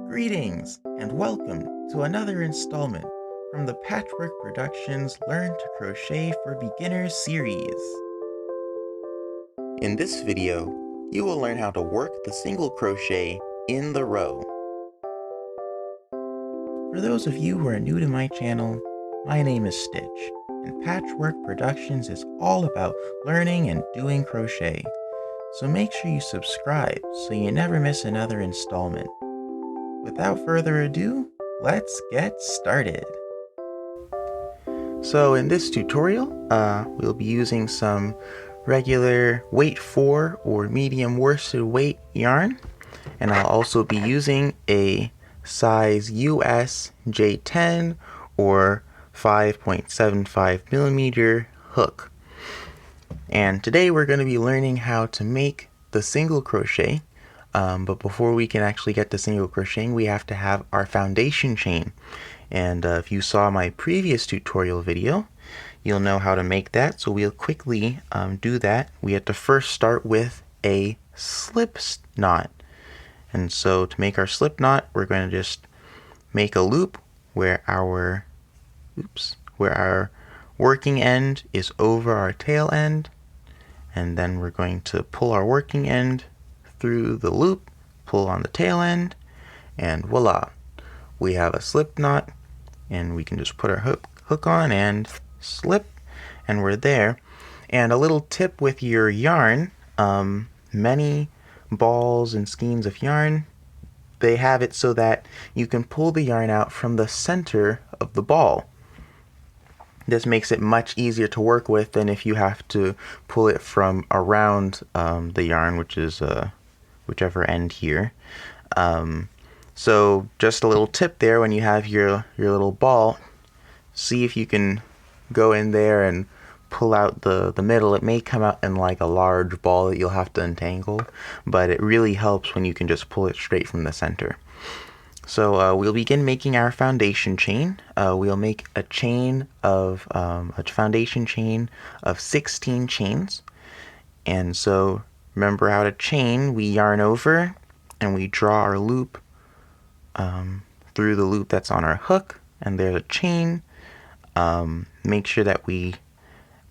Greetings and welcome to another installment from the Patchwork Productionz Learn to Crochet for Beginners series. In this video, you will learn how to work the single crochet in the row. For those of you who are new to my channel, my name is Stitch, and Patchwork Productionz is all about learning and doing crochet. So make sure you subscribe so you never miss another installment. Without further ado, let's get started. So in this tutorial, we'll be using some regular weight 4 or medium worsted weight yarn, and I'll also be using a size US J10 or 5.75 millimeter hook. And today we're going to be learning how to make the single crochet. But before we can actually get to single crocheting, we have to have our foundation chain. And if you saw my previous tutorial video, you'll know how to make that. So we'll quickly do that. We have to first start with a slip knot. And so to make our slip knot, we're going to just make a loop where our working end is over our tail end. And then we're going to pull our working end through the loop, pull on the tail end, and voila, we have a slip knot, and we can just put our hook on and slip, and we're there. And a little tip with your yarn, many balls and skeins of yarn, they have it so that you can pull the yarn out from the center of the ball. This makes it much easier to work with than if you have to pull it from around the yarn, which is whichever end here. So just a little tip there, when you have your little ball, see if you can go in there and pull out the middle. It may come out in like a large ball that you'll have to untangle, but it really helps when you can just pull it straight from the center. So we'll begin making our foundation chain. We'll make a foundation chain of 16 chains. And so remember how to chain. We yarn over and we draw our loop through the loop that's on our hook, and there's a chain. Make sure that we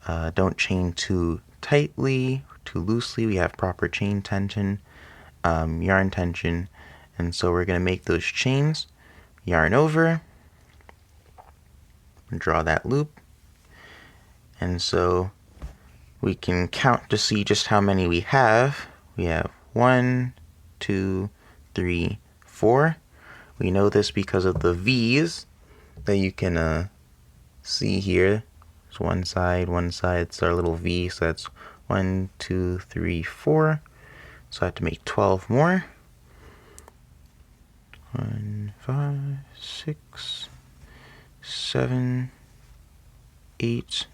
don't chain too tightly, too loosely. We have proper chain tension, yarn tension. And so we're going to make those chains, yarn over, draw that loop, and so we can count to see just how many we have. We have 1, 2, 3, 4. We know this because of the V's that you can see here. It's one side, it's our little V, so that's 1, 2, 3, 4. So I have to make 12 more. 1, 5, 6, 7, 8.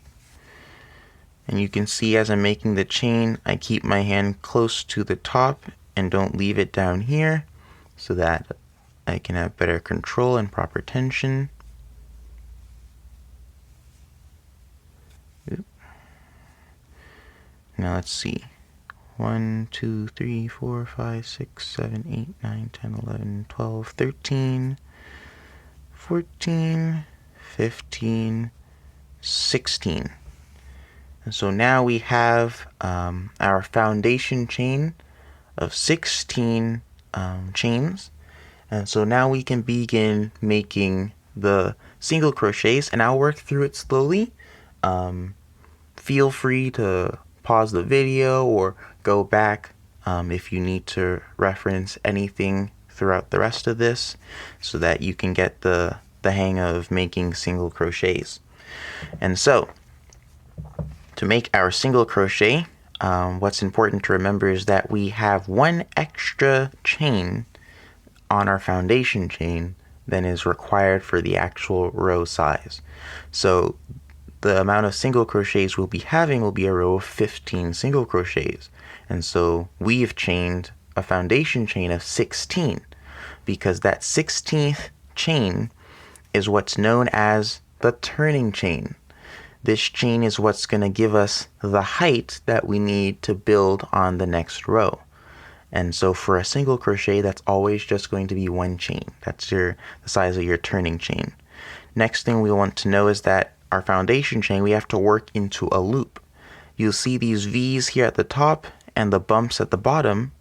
And you can see as I'm making the chain, I keep my hand close to the top and don't leave it down here so that I can have better control and proper tension. Now let's see. 1, 2, 3, 4, 5, 6, 7, 8, 9, 10, 11, 12, 13, 14, 15, 16. And so now we have our foundation chain of 16 chains. And so now we can begin making the single crochets, and I'll work through it slowly. Feel free to pause the video or go back if you need to reference anything throughout the rest of this so that you can get the hang of making single crochets. And so to make our single crochet, what's important to remember is that we have one extra chain on our foundation chain than is required for the actual row size. So the amount of single crochets we'll be having will be a row of 15 single crochets. And so we've chained a foundation chain of 16 because that 16th chain is what's known as the turning chain. This chain is what's going to give us the height that we need to build on the next row. And so for a single crochet, that's always just going to be one chain. That's the size of your turning chain. Next thing we want to know is that our foundation chain, we have to work into a loop. You'll see these V's here at the top and the bumps at the bottom.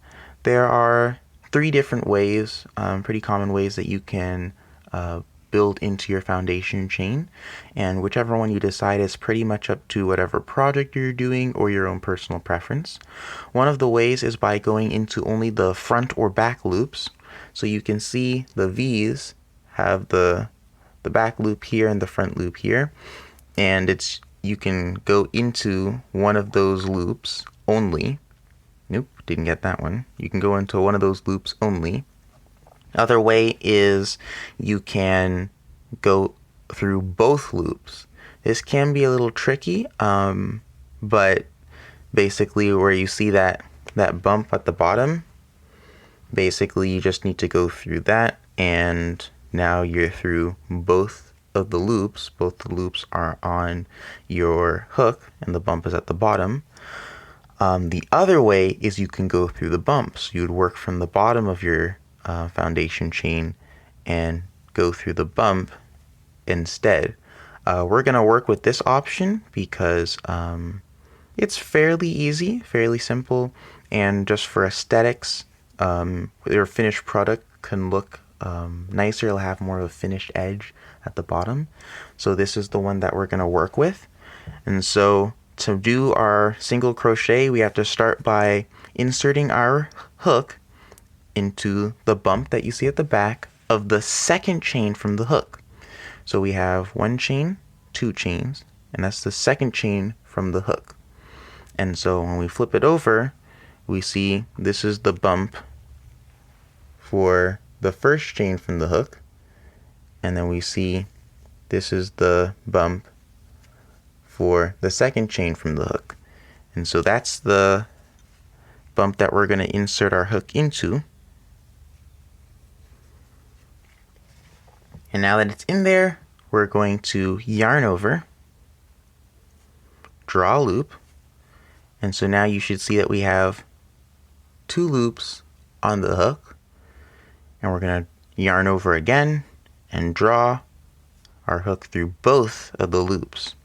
There are 3 different ways, pretty common ways that you can build into your foundation chain, and whichever one you decide is pretty much up to whatever project you're doing or your own personal preference. One of the ways is by going into only the front or back loops. So you can see the V's have the back loop here and the front loop here, and you can go into one of those loops only. Nope, didn't get that one. You can go into one of those loops only. Other way is you can go through both loops. This can be a little tricky, but basically where you see that bump at the bottom, basically you just need to go through that, and now you're through both of the loops. Both the loops are on your hook and the bump is at the bottom. The other way is you can go through the bumps. You would work from the bottom of your foundation chain and go through the bump instead. We're going to work with this option because it's fairly easy, fairly simple, and just for aesthetics, your finished product can look nicer. It'll have more of a finished edge at the bottom. So this is the one that we're going to work with. And so to do our single crochet, we have to start by inserting our hook into the bump that you see at the back of the second chain from the hook. So we have 1 chain, 2 chains, and that's the second chain from the hook. And so when we flip it over, we see this is the bump for the first chain from the hook, and then we see this is the bump for the second chain from the hook. And so that's the bump that we're going to insert our hook into. And now that it's in there, we're going to yarn over, draw a loop, and so now you should see that we have 2 loops on the hook, and we're going to yarn over again and draw our hook through both of the loops.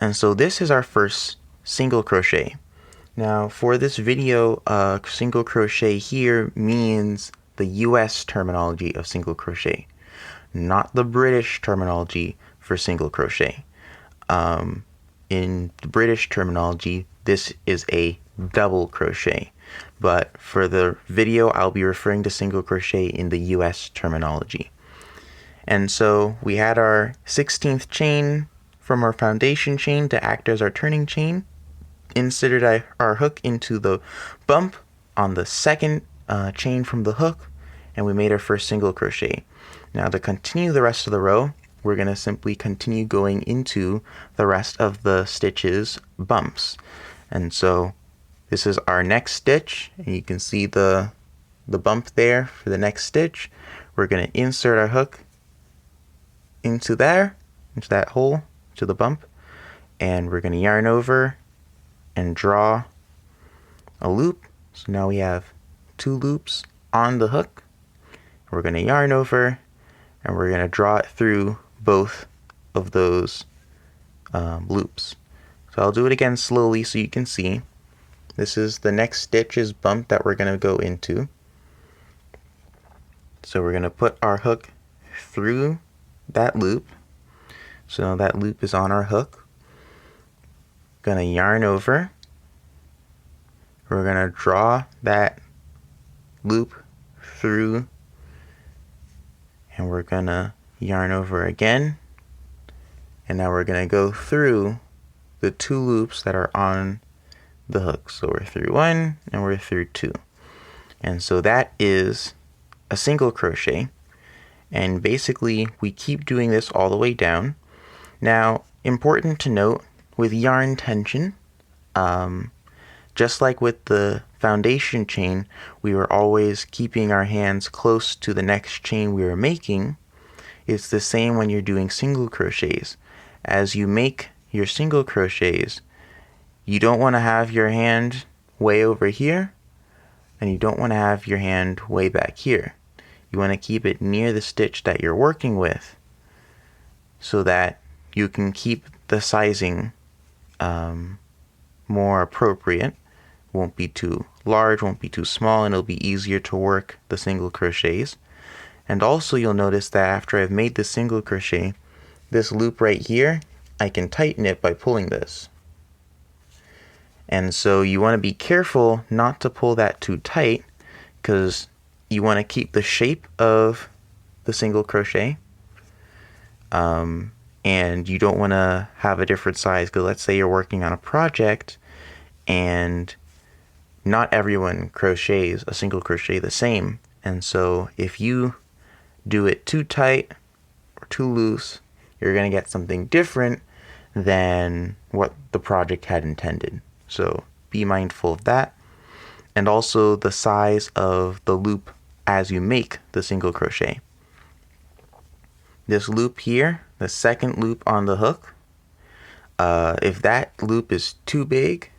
And so this is our first single crochet. Now for this video, single crochet here means the US terminology of single crochet, not the British terminology for single crochet. In the British terminology, this is a double crochet, but for the video, I'll be referring to single crochet in the US terminology. And so we had our 16th chain from our foundation chain to act as our turning chain, inserted our hook into the bump on the second chain from the hook, and we made our first single crochet. Now to continue the rest of the row, we're going to simply continue going into the rest of the stitches bumps. And so this is our next stitch, and you can see the bump there for the next stitch. We're going to insert our hook into there, into that hole, to the bump, and we're going to yarn over and draw a loop. So now we have 2 loops on the hook. We're going to yarn over and we're going to draw it through both of those loops. So I'll do it again slowly so you can see. This is the next stitch's bump that we're going to go into. So we're going to put our hook through that loop. So that loop is on our hook. Going to yarn over. We're going to draw that loop through, and we're going to yarn over again. And now we're going to go through the 2 loops that are on the hook. So we're through 1 and we're through 2. And so that is a single crochet. And basically we keep doing this all the way down. Now, important to note, with yarn tension, just like with the foundation chain, we were always keeping our hands close to the next chain we were making. It's the same when you're doing single crochets. As you make your single crochets, you don't want to have your hand way over here, and you don't want to have your hand way back here. You want to keep it near the stitch that you're working with so that you can keep the sizing more appropriate. Won't be too large, won't be too small, and it'll be easier to work the single crochets. And also you'll notice that after I've made the single crochet, this loop right here, I can tighten it by pulling this. And so you want to be careful not to pull that too tight, because you want to keep the shape of the single crochet, and you don't want to have a different size, because let's say you're working on a project and not everyone crochets a single crochet the same, and so if you do it too tight or too loose, you're going to get something different than what the project had intended. So be mindful of that, and also the size of the loop as you make the single crochet. This loop here, the second loop on the hook, if that loop is too big,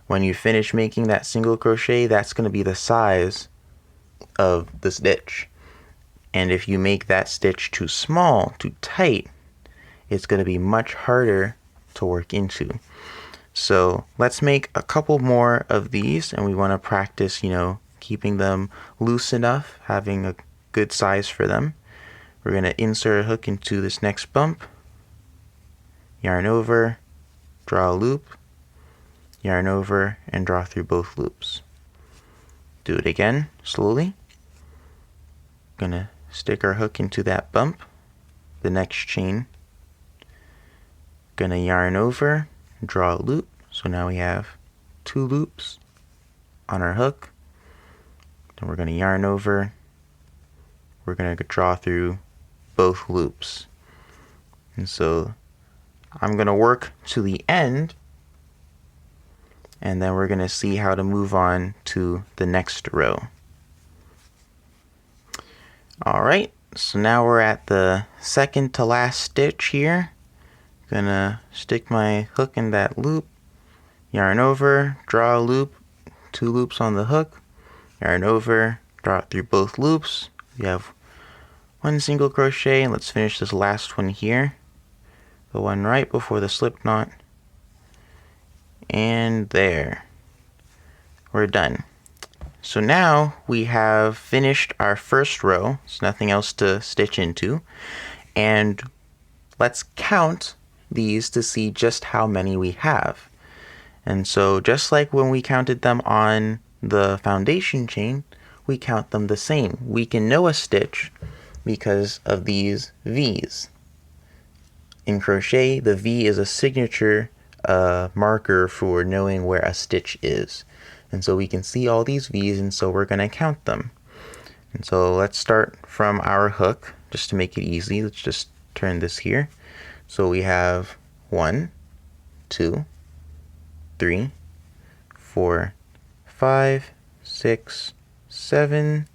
when you finish making that single crochet, that's going to be the size of the stitch. And if you make that stitch too small, too tight, it's going to be much harder to work into. So let's make a couple more of these, and we want to practice, keeping them loose enough, having a good size for them. We're going to insert a hook into this next bump, yarn over, draw a loop, yarn over, and draw through both loops. Do it again, slowly. Gonna stick our hook into that bump, the next chain. Gonna yarn over, draw a loop. So now we have 2 loops on our hook. Then we're gonna yarn over. We're gonna draw through both loops. And so I'm gonna work to the end, and then we're gonna see how to move on to the next row. Alright, so now we're at the second to last stitch here. Gonna stick my hook in that loop, yarn over, draw a loop, 2 loops on the hook, yarn over, draw it through both loops. We have 1 single crochet, and let's finish this last one here, the one right before the slip knot, and there, we're done. So now we have finished our first row. There's nothing else to stitch into, and let's count these to see just how many we have. And so just like when we counted them on the foundation chain, we count them the same. We can know a stitch because of these V's. In crochet, the V is a signature marker for knowing where a stitch is. And so we can see all these V's, and so we're going to count them. And so let's start from our hook, just to make it easy. Let's just turn this here. So we have 1, 2, 3, 4, 5, 6, 7,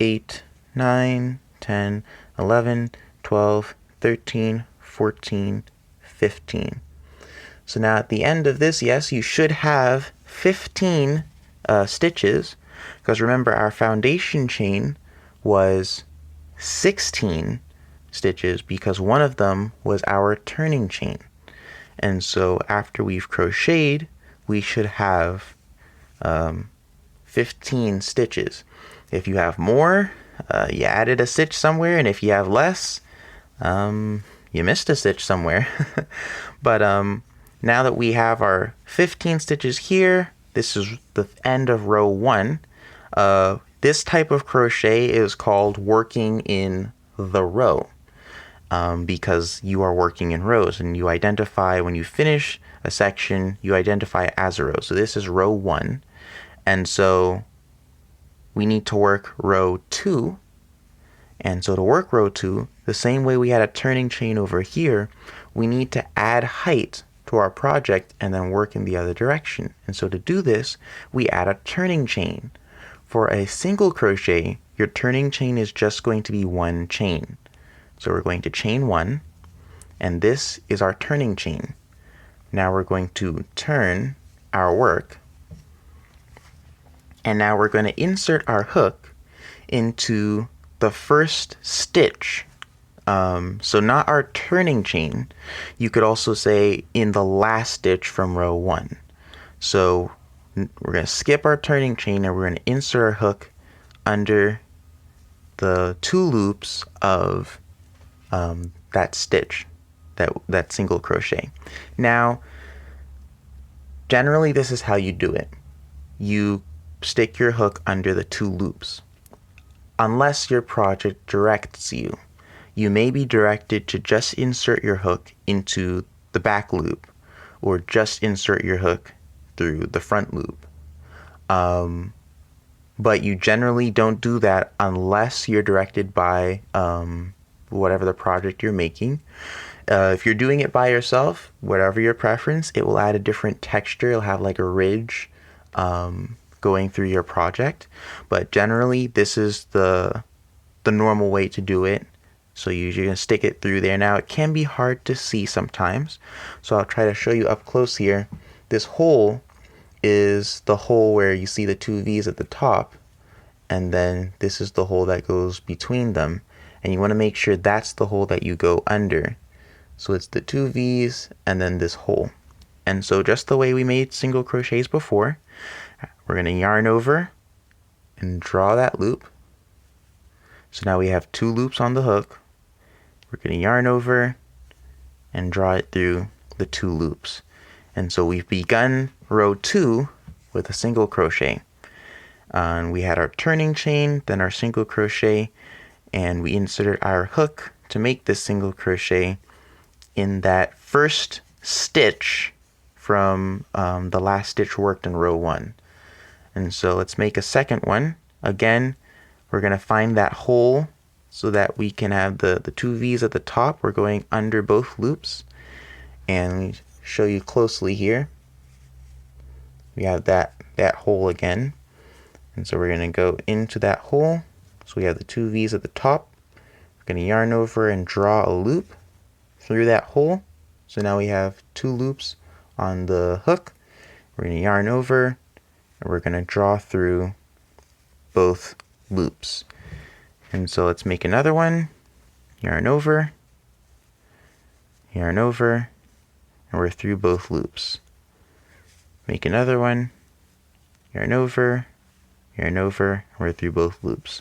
8, 9, 10, 11, 12, 13, 14, 15. So now at the end of this, yes, you should have 15 stitches, because remember our foundation chain was 16 stitches because one of them was our turning chain. And so after we've crocheted, we should have 15 stitches. If you have more, you added a stitch somewhere, and if you have less, you missed a stitch somewhere. But now that we have our 15 stitches here, this is the end of row 1. This type of crochet is called working in the row, because you are working in rows, and you identify when you finish a section, you identify it as a row. So this is row 1, and so we need to work row 2. And so to work row 2, the same way we had a turning chain over here, we need to add height to our project and then work in the other direction. And so to do this, we add a turning chain. For a single crochet, your turning chain is just going to be 1 chain. So we're going to chain 1, and this is our turning chain. Now we're going to turn our work. And now we're going to insert our hook into the first stitch. So not our turning chain. You could also say in the last stitch from row 1. So we're going to skip our turning chain and we're going to insert our hook under the 2 loops of that stitch, that single crochet. Now, generally this is how you do it. You stick your hook under the 2 loops. Unless your project directs you, you may be directed to just insert your hook into the back loop or just insert your hook through the front loop. But you generally don't do that unless you're directed by whatever the project you're making. If you're doing it by yourself, whatever your preference, it will add a different texture. It'll have like a ridge going through your project. But generally, this is the normal way to do it. So you're going to stick it through there. Now, it can be hard to see sometimes. So I'll try to show you up close here. This hole is the hole where you see the 2 V's at the top, and then this is the hole that goes between them, and you want to make sure that's the hole that you go under. So it's the 2 V's and then this hole. And so just the way we made single crochets before, we're going to yarn over and draw that loop. So now we have 2 loops on the hook. We're going to yarn over and draw it through the 2 loops. And so we've begun row 2 with a single crochet. And we had our turning chain, then our single crochet, and we inserted our hook to make this single crochet in that first stitch from the last stitch worked in row 1. And so let's make a second one. Again, we're going to find that hole so that we can have the 2 V's at the top. We're going under both loops. And let me show you closely here. We have that hole again. And so we're going to go into that hole. So we have the 2 V's at the top. We're going to yarn over and draw a loop through that hole. So now we have 2 loops on the hook. We're going to yarn over and we're going to draw through both loops. And so let's make another one. Yarn over, and we're through both loops. Make another one. Yarn over, and we're through both loops.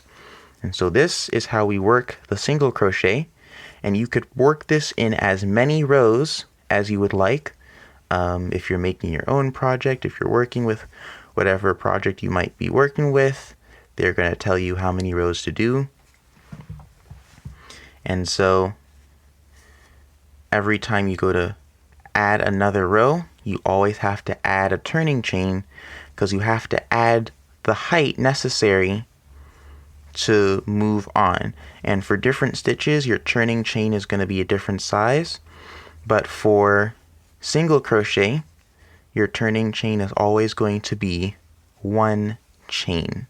And so this is how we work the single crochet. And you could work this in as many rows as you would like. If you're making your own project, if you're working with whatever project you might be working with, they're going to tell you how many rows to do. And so every time you go to add another row, you always have to add a turning chain because you have to add the height necessary to move on. And for different stitches, your turning chain is going to be a different size. But for single crochet, your turning chain is always going to be 1 chain.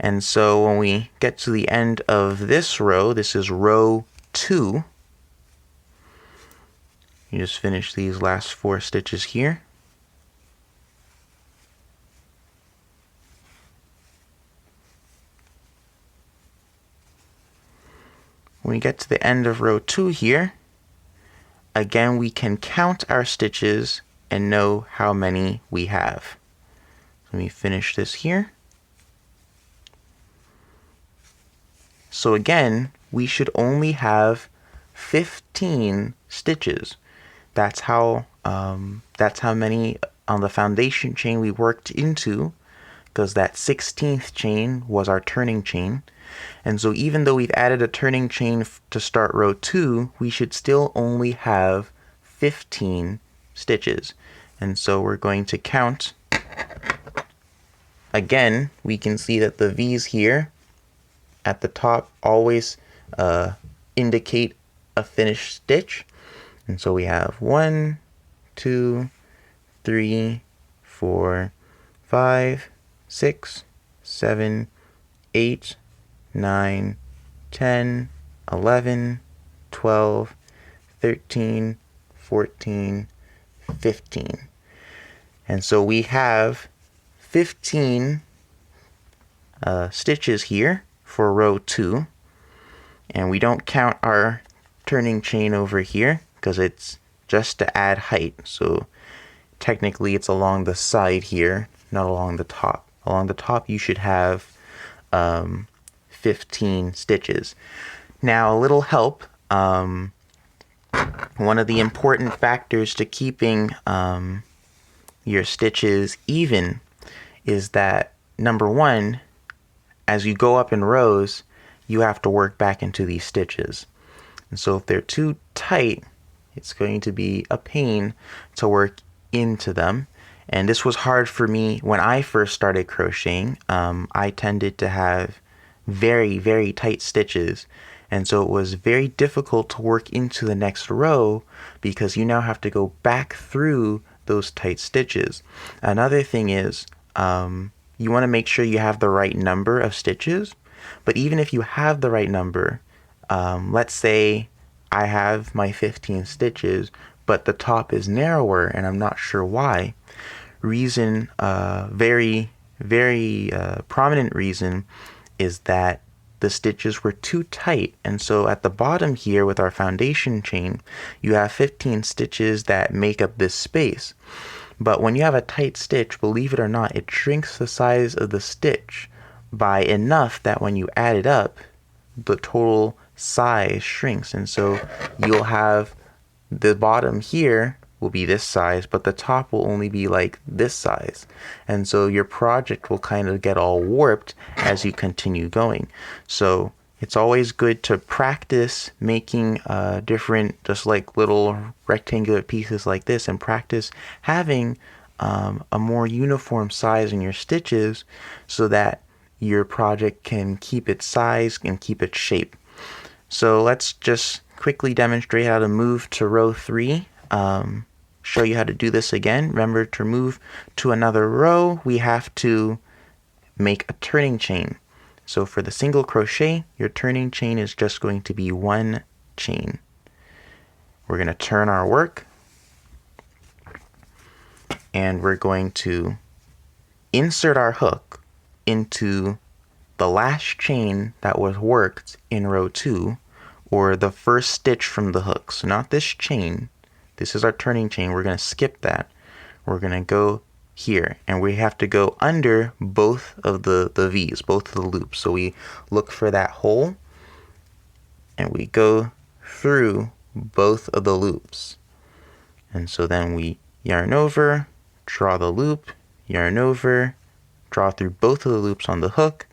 And so when we get to the end of this row, this is row 2. You just finish these last 4 stitches here. When we get to the end of row 2 here, again we can count our stitches and know how many we have. Let me finish this here. So again, we should only have 15 stitches. That's how many on the foundation chain we worked into, because that 16th chain was our turning chain. And so even though we've added a turning chain to start row 2, we should still only have 15 stitches. And so we're going to count. Again, we can see that the V's here at the top always indicate a finished stitch. And so we have 1, 2, 3, 4, 5, 6, 7, 8, 9, 10, 11, 12, 13, 14, 15. And so we have 15 stitches here for row 2. And we don't count our turning chain over here because it's just to add height. So technically it's along the side here, not along the top. Along the top you should have 15 stitches. Now a little help. One of the important factors to keeping your stitches even is that, number one, as you go up in rows, you have to work back into these stitches. And so if they're too tight, it's going to be a pain to work into them. And this was hard for me when I first started crocheting. I tended to have very, very tight stitches. And so it was very difficult to work into the next row because you now have to go back through those tight stitches. Another thing is, you want to make sure you have the right number of stitches. But even if you have the right number, let's say I have my 15 stitches, but the top is narrower and I'm not sure why. Very prominent reason is that the stitches were too tight. And so at the bottom here with our foundation chain, you have 15 stitches that make up this space. But when you have a tight stitch, believe it or not, it shrinks the size of the stitch by enough that when you add it up, the total size shrinks. And so you'll have the bottom here will be this size, but the top will only be like this size. And so your project will kind of get all warped as you continue going. So it's always good to practice making different, just like little rectangular pieces like this, and practice having a more uniform size in your stitches so that your project can keep its size and keep its shape. So let's just quickly demonstrate how to move to row 3. Show you how to do this again. Remember, to move to another row, we have to make a turning chain. So for the single crochet, your turning chain is just going to be 1 chain. We're going to turn our work, and we're going to insert our hook into the last chain that was worked in row 2, or the first stitch from the hook. So not this chain. This is our turning chain. We're going to skip that. We're going to go here, and we have to go under both of the V's, both of the loops. So we look for that hole, and we go through both of the loops. And so then we yarn over, draw the loop, yarn over, draw through both of the loops on the hook,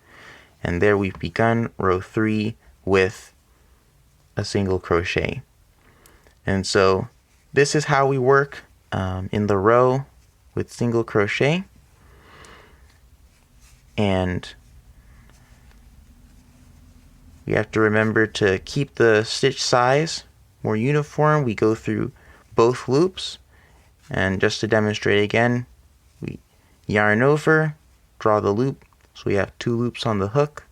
and there we've begun row 3 with a single crochet. And so this is how we work in the row with single crochet. And we have to remember to keep the stitch size more uniform. We go through both loops, and just to demonstrate again, we yarn over, draw the loop, so we have 2 loops on the hook.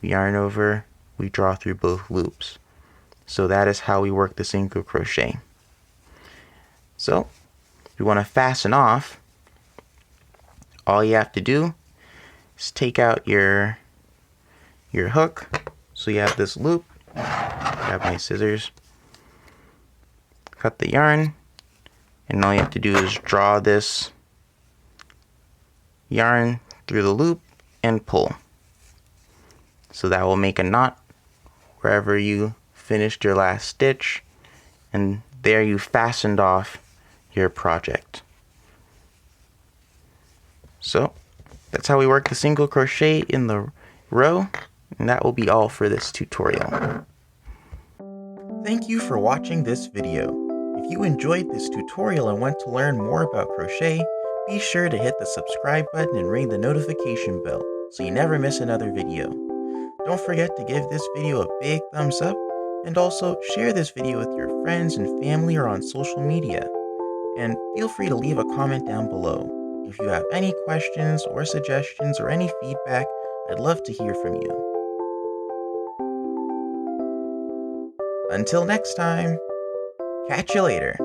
We yarn over, we draw through both loops. So that is how we work the single crochet. So if you want to fasten off, all you have to do is take out your hook. So you have this loop, grab my scissors, cut the yarn, and all you have to do is draw this yarn through the loop and pull. So that will make a knot wherever you finished your last stitch, and there you fastened off your project. So that's how we work the single crochet in the row, and that will be all for this tutorial. Thank you for watching this video. If you enjoyed this tutorial and want to learn more about crochet, be sure to hit the subscribe button and ring the notification bell so you never miss another video. Don't forget to give this video a big thumbs up, and also share this video with your friends and family or on social media. And feel free to leave a comment down below. If you have any questions or suggestions or any feedback, I'd love to hear from you. Until next time, catch you later.